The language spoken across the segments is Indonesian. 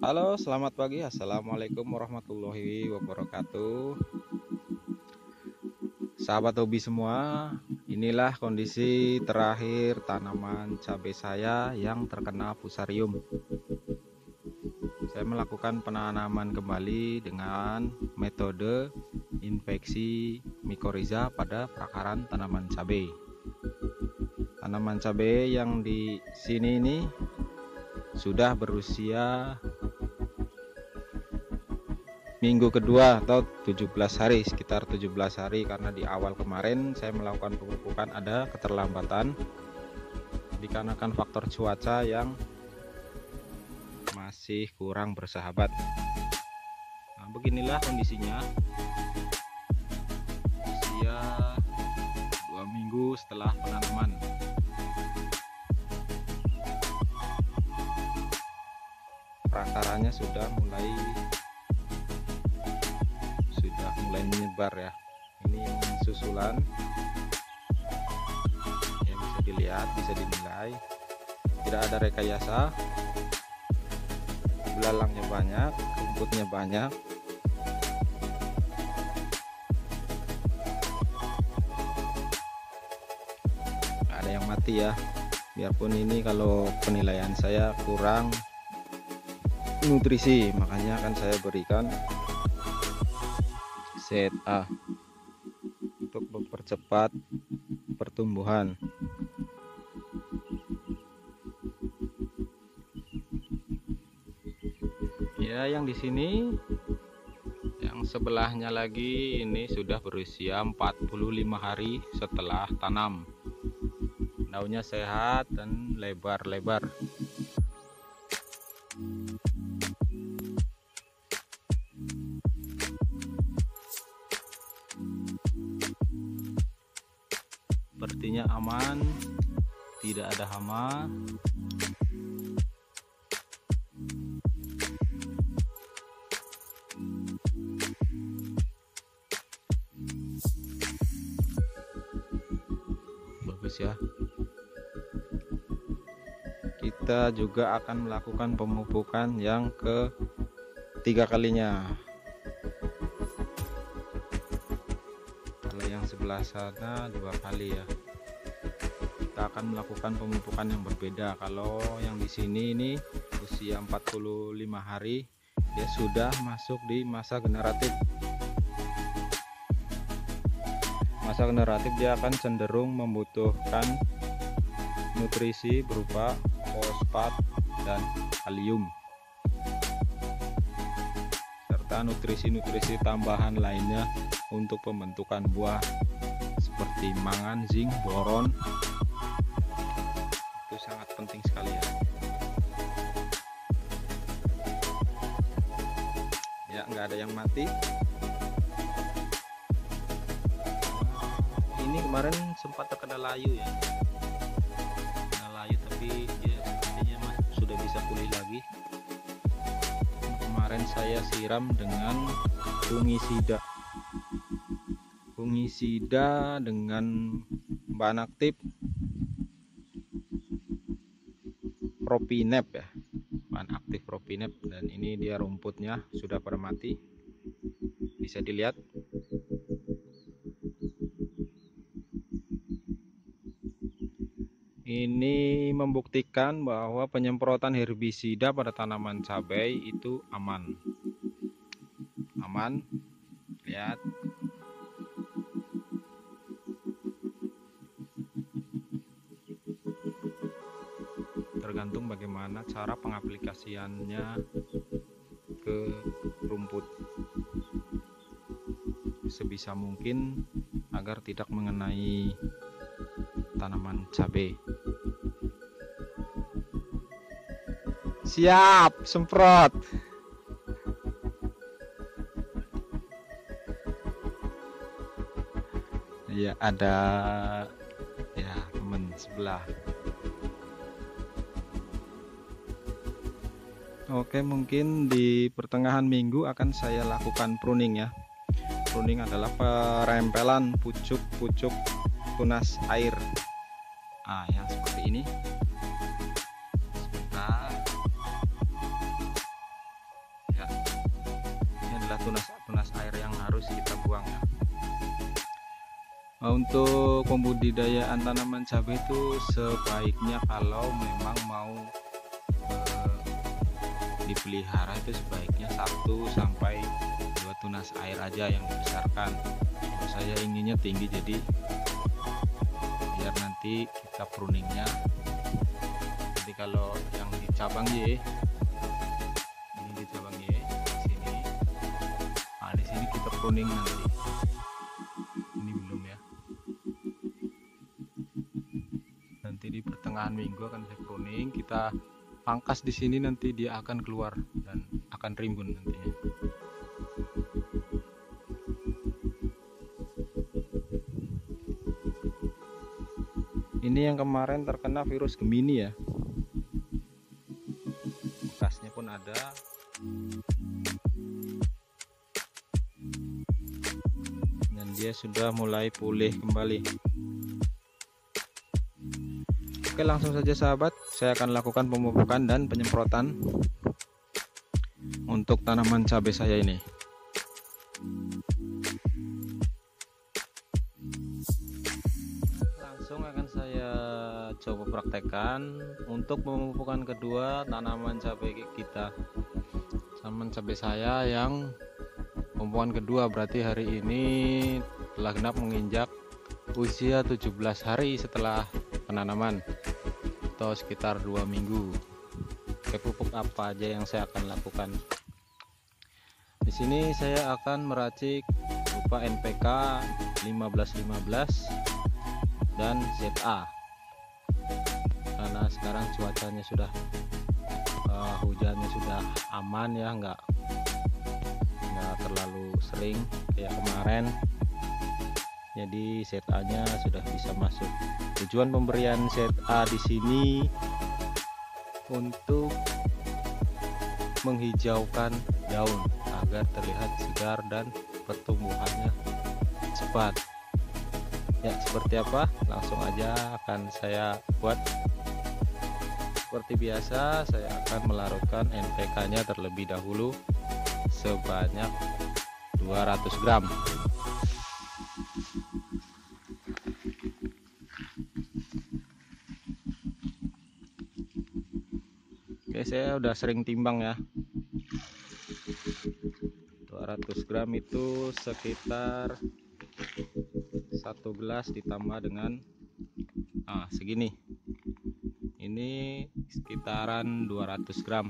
Halo, selamat pagi. Assalamualaikum warahmatullahi wabarakatuh. Sahabat hobi semua, inilah kondisi terakhir tanaman cabai saya yang terkena fusarium. Saya melakukan penanaman kembali dengan metode infeksi mikorizа pada perakaran tanaman cabai. Tanaman cabai yang di sini ini sudah berusia minggu kedua atau 17 hari, sekitar 17 hari, karena di awal kemarin saya melakukan pemupukan ada keterlambatan dikarenakan faktor cuaca yang masih kurang bersahabat. Nah, beginilah kondisinya usia 2 minggu setelah penanaman. Perakarannya sudah mulai menyebar ya. Ini yang susulan ya, bisa dilihat, bisa dinilai, tidak ada rekayasa. Belalangnya banyak, rumputnya banyak. Ada yang mati ya, biarpun ini kalau penilaian saya kurang nutrisi, makanya akan saya berikan ZA untuk mempercepat pertumbuhan. Ya, yang di sini, yang sebelahnya lagi ini sudah berusia 45 hari setelah tanam. Daunnya sehat dan lebar-lebar. Sepertinya aman, tidak ada hama. Bagus ya. Kita juga akan melakukan pemupukan yang ketiga kalinya. Kalau yang sebelah sana 2 kali ya. Kita akan melakukan pemupukan yang berbeda. Kalau yang di sini ini usia 45 hari, dia sudah masuk di masa generatif. Masa generatif dia akan cenderung membutuhkan nutrisi berupa fosfat dan kalium, serta nutrisi-nutrisi tambahan lainnya untuk pembentukan buah seperti mangan, zinc, boron. Itu sangat penting sekali ya. Ya, nggak ada yang mati. Ini kemarin sempat terkena layu ya, tapi dia sepertinya sudah bisa pulih lagi. Kemarin saya siram dengan fungisida dengan bahan aktif propinep ya, bahan aktif propinep. Dan ini dia rumputnya sudah pada mati, bisa dilihat. Ini membuktikan bahwa penyemprotan herbisida pada tanaman cabai itu aman. Lihat. Tergantung bagaimana cara pengaplikasiannya ke rumput. Sebisa mungkin agar tidak mengenai tanaman cabai. Siap, semprot. Ya, ada ya teman sebelah. Oke, mungkin di pertengahan minggu akan saya lakukan pruning ya. Pruning adalah perempelan pucuk-pucuk tunas air. Yang seperti ini. Sebentar. Untuk pembudidayaan tanaman cabai itu sebaiknya kalau memang mau dipelihara itu sebaiknya 1 sampai 2 tunas air aja yang dibesarkan. Kalau saya inginnya tinggi, jadi biar nanti kita pruningnya. Jadi kalau yang di cabang Y, ini di cabang Y di sini, nah di sini kita pruning nanti. Ini belum ya. Nanti di pertengahan minggu akan saya pruning, kita pangkas di sini, nanti dia akan keluar dan akan rimbun nantinya. Ini yang kemarin terkena virus Gemini ya. Bekasnya pun ada. Dan dia sudah mulai pulih kembali. Oke, langsung saja sahabat, saya akan lakukan pemupukan dan penyemprotan untuk tanaman cabai saya ini. Langsung akan saya coba praktekkan untuk pemupukan kedua tanaman cabai kita. Tanaman cabai saya yang pemupukan kedua, berarti hari ini telah genap menginjak usia 17 hari setelah penanaman, atau sekitar 2 minggu. Oke, pupuk apa aja yang saya akan lakukan? Di sini saya akan meracik berupa NPK 1515 dan ZA. Karena sekarang cuacanya sudah hujannya sudah aman ya, nggak terlalu sering kayak kemarin. Jadi ZA-nya sudah bisa masuk. Tujuan pemberian ZA di sini untuk menghijaukan daun agar terlihat segar dan pertumbuhannya cepat. Ya, seperti apa? Langsung aja akan saya buat. Seperti biasa, saya akan melarutkan NPK-nya terlebih dahulu sebanyak 200 gram. Oke, saya udah sering timbang ya. 200 gram itu sekitar 1 gelas ditambah dengan segini. Ini sekitaran 200 gram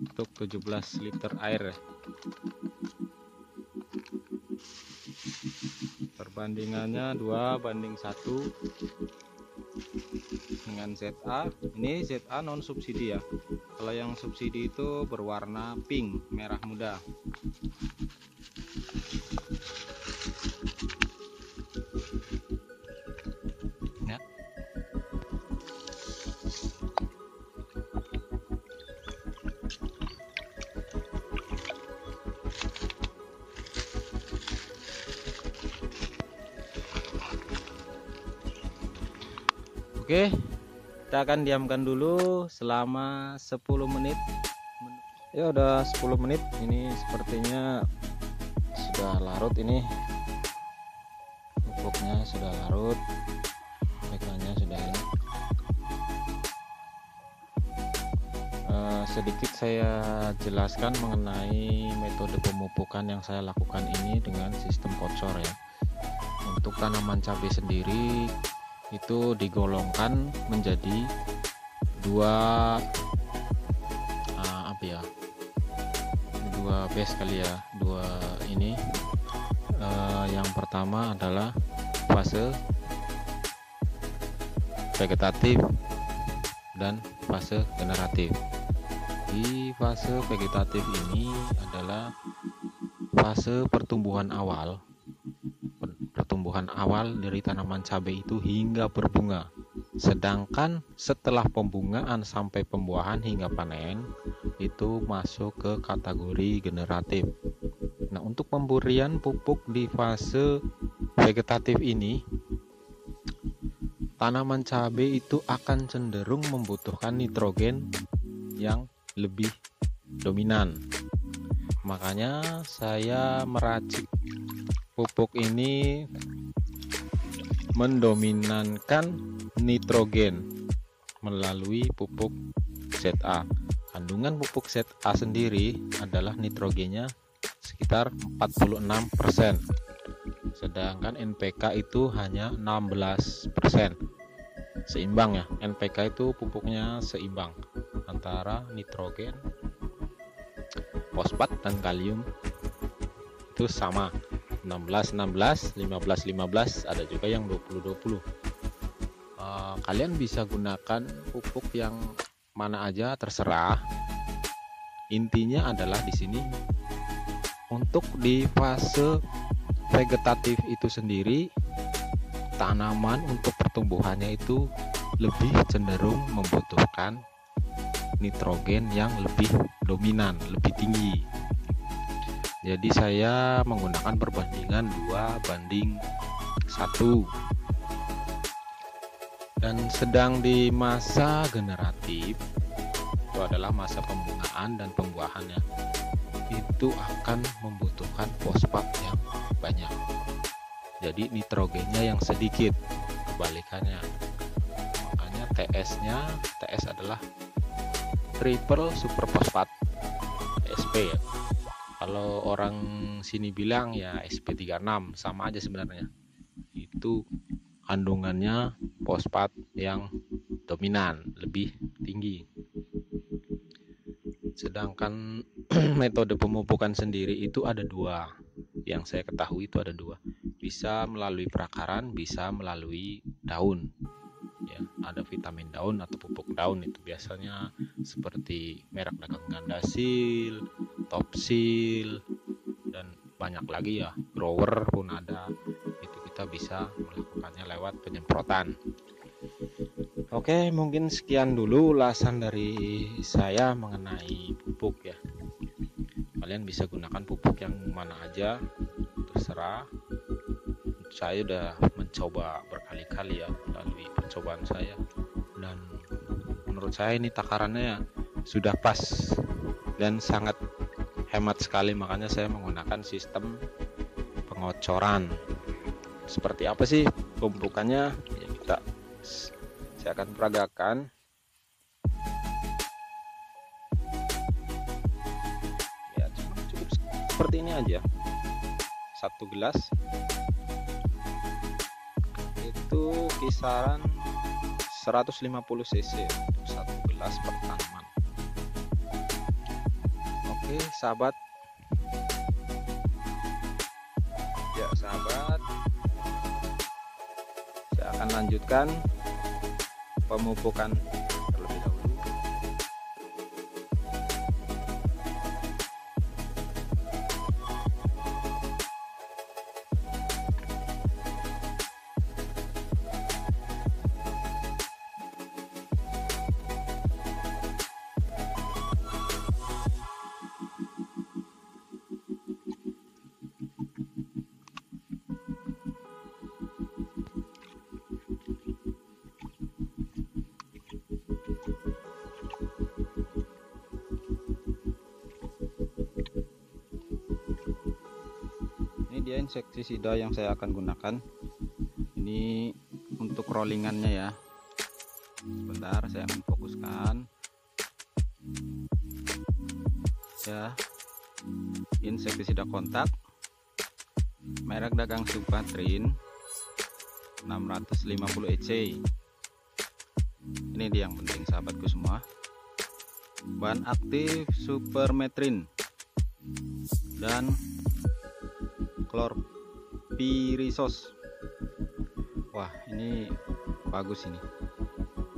untuk 17 liter air. Perbandingannya 2:1 dengan ZA. Ini ZA non subsidi ya. Kalau yang subsidi itu berwarna pink, merah muda. Ya. Oke, kita akan diamkan dulu selama 10 menit. Ya udah 10 menit, ini sepertinya sudah larut, ini pupuknya sudah larut, ikannya sudah ini. Sedikit saya jelaskan mengenai metode pemupukan yang saya lakukan ini dengan sistem kocor ya. Untuk tanaman cabai sendiri itu digolongkan menjadi dua base kali ya, dua ini. Yang pertama adalah fase vegetatif dan fase generatif. Di fase vegetatif ini adalah fase pertumbuhan awal dari tanaman cabai itu hingga berbunga. Sedangkan setelah pembungaan sampai pembuahan hingga panen itu masuk ke kategori generatif. Nah, untuk pemberian pupuk di fase vegetatif ini, tanaman cabai itu akan cenderung membutuhkan nitrogen yang lebih dominan. Makanya saya meracik pupuk ini mendominankan nitrogen melalui pupuk ZA. Kandungan pupuk ZA sendiri adalah nitrogennya sekitar 46%, sedangkan NPK itu hanya 16%. Seimbang ya, NPK itu pupuknya seimbang antara nitrogen, fosfat dan kalium itu sama, 16-16, 15-15, ada juga yang 20-20. Kalian bisa gunakan pupuk yang mana aja terserah. Intinya adalah di sini untuk di fase vegetatif itu sendiri, tanaman untuk pertumbuhannya itu lebih cenderung membutuhkan nitrogen yang lebih dominan, lebih tinggi. Jadi saya menggunakan perbandingan 2:1. Dan sedang di masa generatif, itu adalah masa pembungaan dan pembuahannya, itu akan membutuhkan fosfat yang banyak, jadi nitrogennya yang sedikit, kebalikannya. Makanya TS adalah triple super fosfat, SP ya. Kalau orang sini bilang ya SP36, sama aja sebenarnya, itu kandungannya fosfat yang dominan, lebih tinggi. Sedangkan metode pemupukan sendiri itu ada dua, yang saya ketahui itu ada dua, bisa melalui perakaran, bisa melalui daun ya. Ada vitamin daun atau pupuk daun, itu biasanya seperti merek dagang Gandasil, Topsil, dan banyak lagi ya, grower pun ada. Itu kita bisa melakukannya lewat penyemprotan. Oke, mungkin sekian dulu ulasan dari saya mengenai pupuk ya. Kalian bisa gunakan pupuk yang mana aja, terserah. Saya udah mencoba berkali-kali ya melalui percobaan saya, dan menurut saya ini takarannya ya sudah pas dan sangat hemat sekali. Makanya saya menggunakan sistem pengocoran. Seperti apa sih pemupukannya ya, saya akan peragakan. Ya cukup seperti ini aja, 1 gelas itu kisaran 150 cc untuk 1 gelas per tanaman. Oke sahabat ya, sahabat, saya akan lanjutkan pemupukan terlebih dahulu. Dia insektisida yang saya akan gunakan. Ini untuk rollingannya ya. Sebentar, saya akan fokuskan ya. Insektisida kontak merek dagang Supatrin 650 EC. Ini dia yang penting sahabatku semua. Bahan aktif Supermetrin dan Chlorpyrifos. Wah ini bagus, ini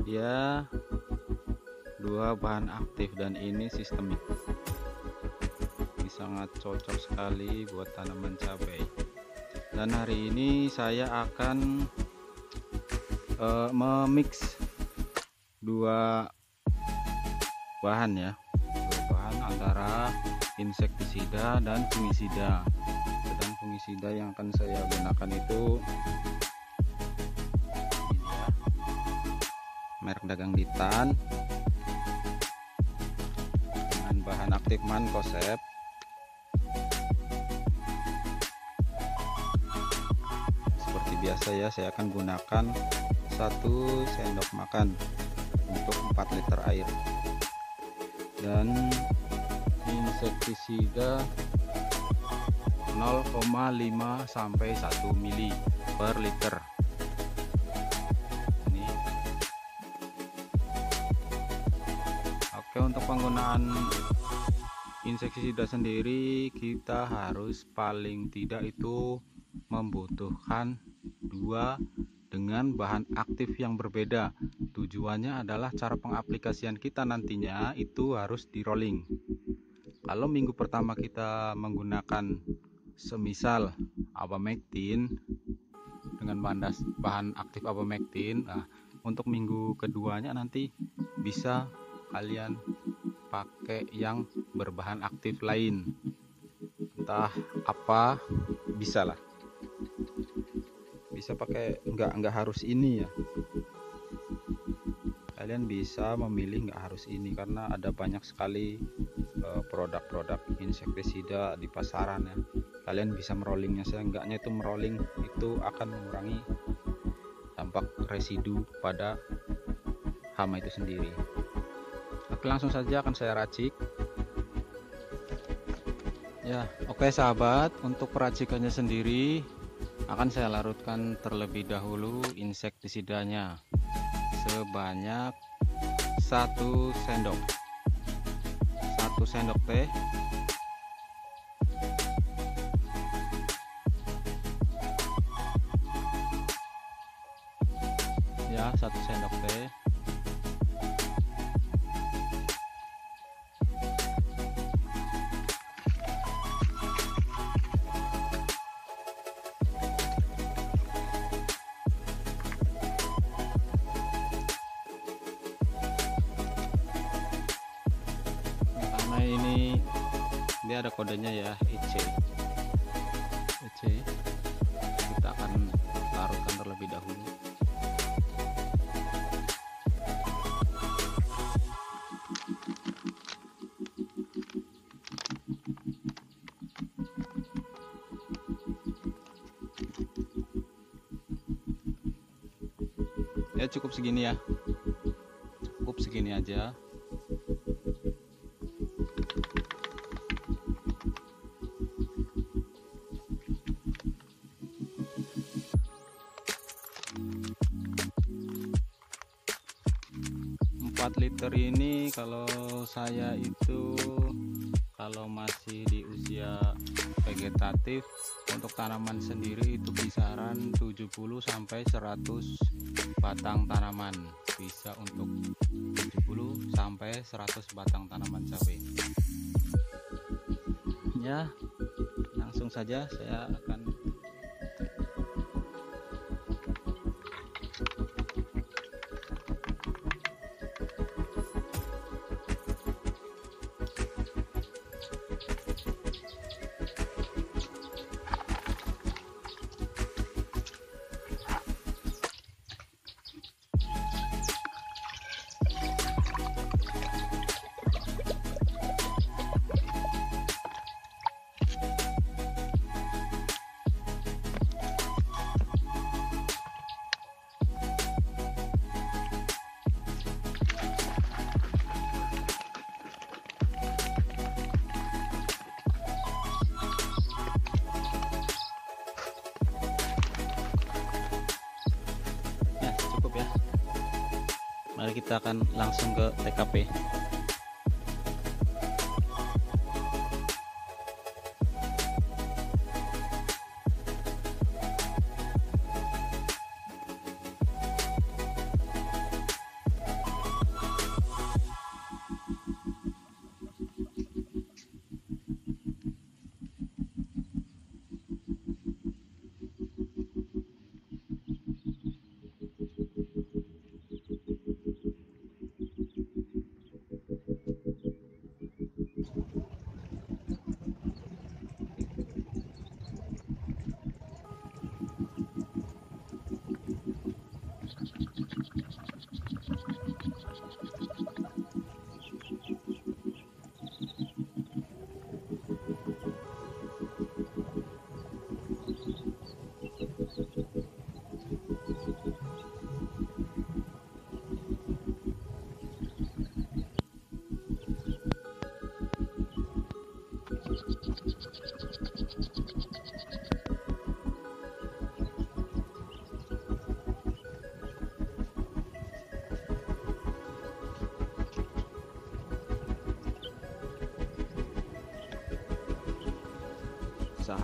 dia 2 bahan aktif dan ini sistemik. Ini sangat cocok sekali buat tanaman cabai. Dan hari ini saya akan memix 2 bahan ya, 2 bahan antara insektisida dan fungisida. Dan fungisida yang akan saya gunakan itu ini ya, merek dagang Ditan dengan bahan aktif Mancozeb biasa ya, saya akan gunakan 1 sendok makan untuk 4 liter air, dan insektisida 0,5 sampai 1 mili per liter. Ini. Oke, untuk penggunaan insektisida sendiri kita harus paling tidak itu membutuhkan 2 dengan bahan aktif yang berbeda. Tujuannya adalah cara pengaplikasian kita nantinya itu harus di rolling. Kalau minggu pertama kita menggunakan semisal abamectin dengan bahan aktif abamectin, nah, untuk minggu keduanya nanti bisa kalian pakai yang berbahan aktif lain, entah apa, bisa lah, bisa pakai, nggak harus ini ya, kalian bisa memilih nggak harus ini karena ada banyak sekali produk-produk insektisida di pasaran ya. Kalian bisa merolingnya, seenggaknya itu merolling itu akan mengurangi dampak residu pada hama itu sendiri. Oke, langsung saja akan saya racik ya. Oke sahabat, untuk peracikannya sendiri akan saya larutkan terlebih dahulu insektisidanya sebanyak 1 sendok teh, ya, 1 sendok teh. Karena ini dia ada kodenya ya, EC, kita akan larutkan terlebih dahulu. Ya cukup segini ya, cukup segini aja. Liter ini kalau saya itu kalau masih di usia vegetatif, untuk tanaman sendiri itu kisaran 70 sampai 100 batang tanaman, bisa untuk 70 sampai 100 batang tanaman cabai ya. Langsung saja saya akan mari kita akan langsung ke TKP.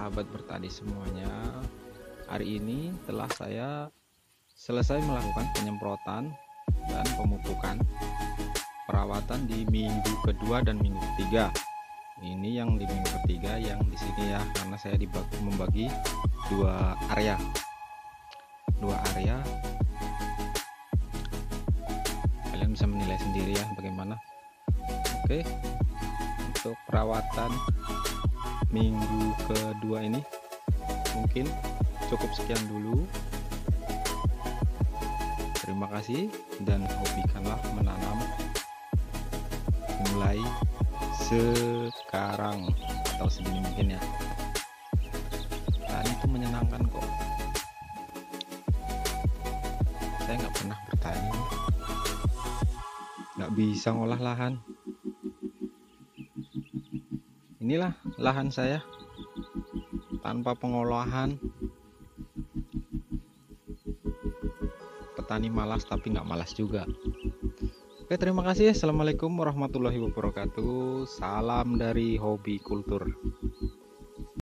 sahabat bertani semuanya, hari ini telah saya selesai melakukan penyemprotan dan pemupukan perawatan di minggu kedua dan minggu ketiga. Ini yang di minggu ketiga yang di sini ya, karena saya membagi dua area. Kalian bisa menilai sendiri ya bagaimana. Oke, untuk perawatan minggu kedua ini mungkin cukup sekian dulu. Terima kasih, dan hobikanlah menanam mulai sekarang atau sedini mungkin ya. Dan itu menyenangkan kok. Saya nggak pernah bertani, nggak bisa ngolah lahan. Inilah lahan saya tanpa pengolahan. Petani malas tapi nggak malas juga. Oke, terima kasih. Assalamualaikum warahmatullahi wabarakatuh. Salam dari Hobi Kultur.